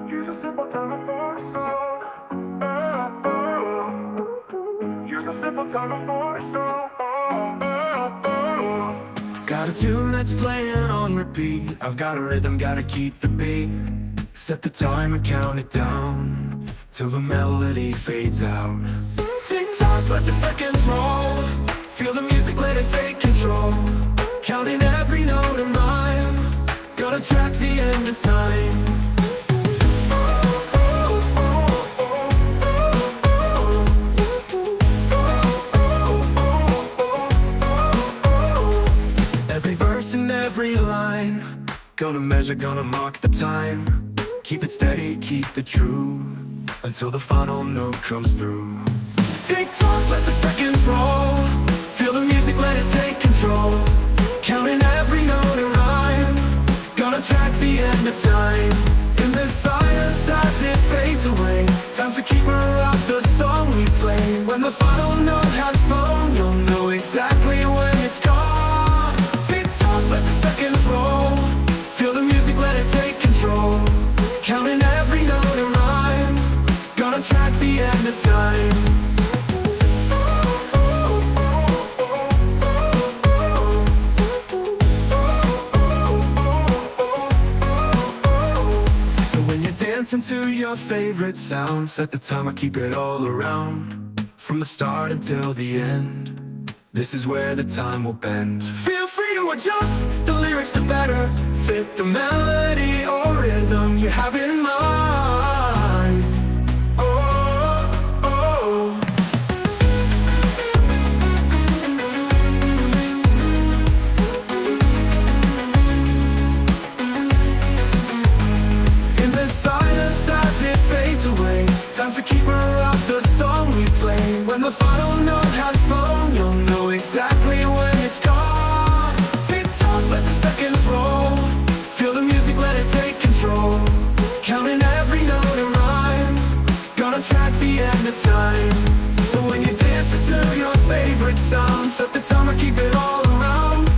Use a simple tone for a song. Use a simple tone for a song. Got a tune that's playing on repeat. I've got a rhythm, gotta keep the beat. Set the timer, count it down till the melody fades out. Tick tock, let the seconds roll. Feel the music, let it take control. Counting every note and rhyme. Gonna track the end of time. Every verse and every line. Gonna measure, gonna mark the time. Keep it steady, keep it true, until the final note comes through. Tick tock, let the seconds roll. Feel the music, let it take control. Counting every note and rhyme. Gonna track the end of time. In this silence as it fades away, time to keep her out the song we play. When the final note has flown, you'll know exactly when it's gone. Tick tock, let the seconds roll. Feel the music, let it take control. Counting every note and rhyme. Gonna track the end of time. Dancing to your favorite sound. Set the timer, keep it all around. From the start until the end, this is where the time will bend. Feel free to adjust the lyrics to better fit the melody or rhythm you have in mind. Oh, oh. In this silence as it fades away, time to keep her out the song we play. When the final note has flown, you'll know exactly when it's gone. Tick tock, let the seconds roll. Feel the music, let it take control. Counting every note and rhyme. Gonna track the end of time. So when you dance to your favorite sound, set the timer, keep it all around.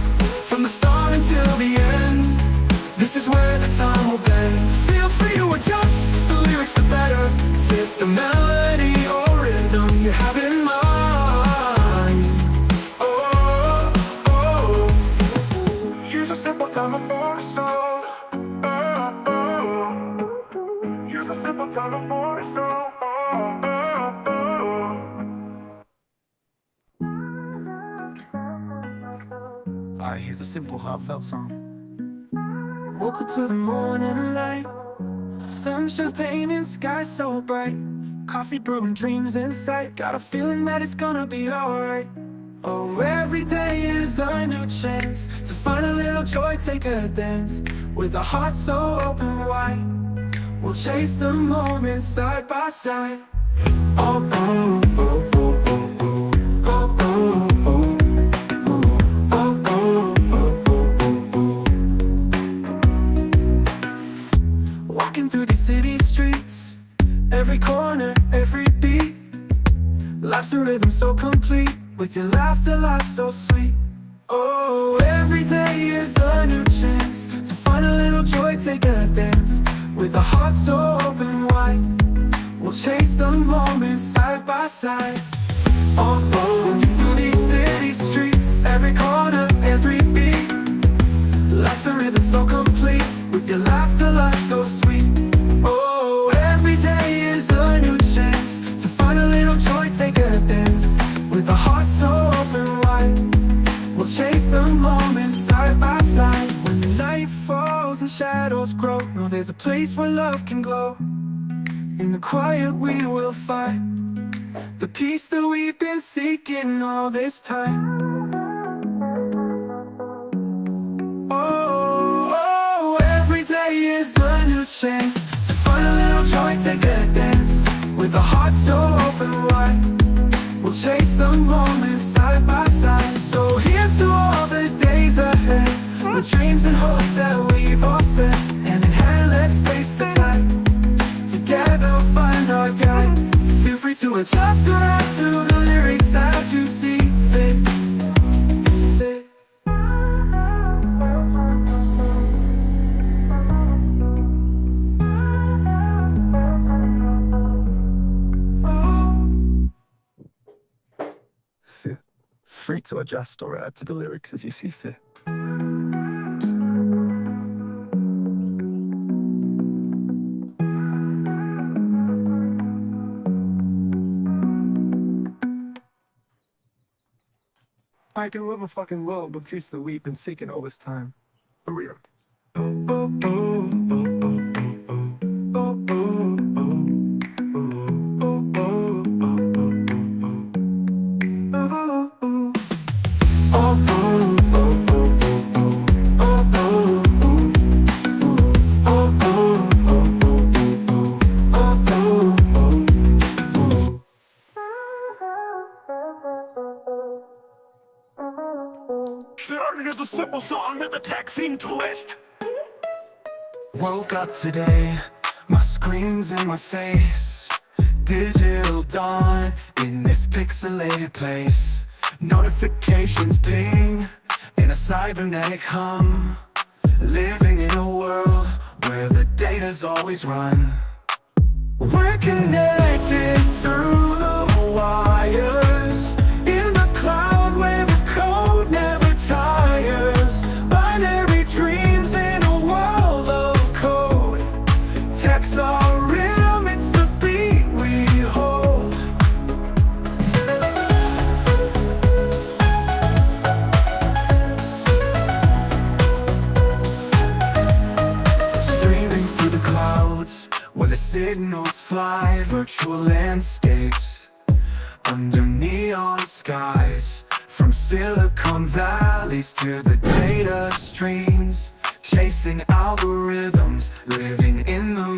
From the start until the end, this is where the time will bend. Feel free to adjust the lyrics to better fit the melody or rhythm you have in mind. Oh, oh. Use a simple timer for a song. Oh, oh. Use a simple timer for a song. Alright, here's a simple heartfelt song. Woke up to the morning light. Sun shines painting sky so bright. Coffee brewing dreams in sight. Got a feeling that it's gonna be alright. Oh, every day is a new chance to find a little joy, take a dance. With a heart so open wide, we'll chase the moment side by side. Oh, oh, oh, oh, oh, oh. Oh, oh, oh. Oh, oh, oh, oh, oh, oh. Walking through these city streets, every corner, every beat. Life's a rhythm so complete, with your laughter, life so sweet. Oh, every day is a new chance to find a little joy, take a dance. With a heart so open wide, we'll chase the moment side by side. Oh, oh, walking through these city streets, every corner, every beat. Life's a rhythm so complete, with your laughter, life so sweet. Oh, every day is a new chance to find a little joy, take a dance. With a heart so open wide, we'll chase the moment side by side. When the night falls and shadows grow, know there's a place where love can glow. In the quiet we will find the peace that we've been seeking all this time. Oh, oh, every day is a new chance to find a little joy, take a dance. With a heart so open wide, we'll chase the moments side by side. So here's to all the days ahead, with dreams and hopes that we've all set. Hand in hand, let's face the tide. Together we'll find our guide. Feel free to adjust or add to the lyrics as you see fit. Fit. free to adjust or add to the lyrics as you see fit. I can live a fucking world, but peace that we've been seeking all this time. For real. Oh, oh, oh, oh, oh, oh, oh, oh, oh, oh, Starting as a simple song with a tech theme twist. Woke up today, my screen's in my face. Digital dawn in this pixelated place. Notifications ping in a cybernetic hum. Living in a world where the data's always run. We're connected through the wires in the cloud where the code never tires. Binary dreams in a world of code. Texts are real, it's the beat we hold. Streaming through the clouds where the signals fly, virtual landscapes under neon skies. From Silicon Valleys to the data streams, chasing algorithms, living in the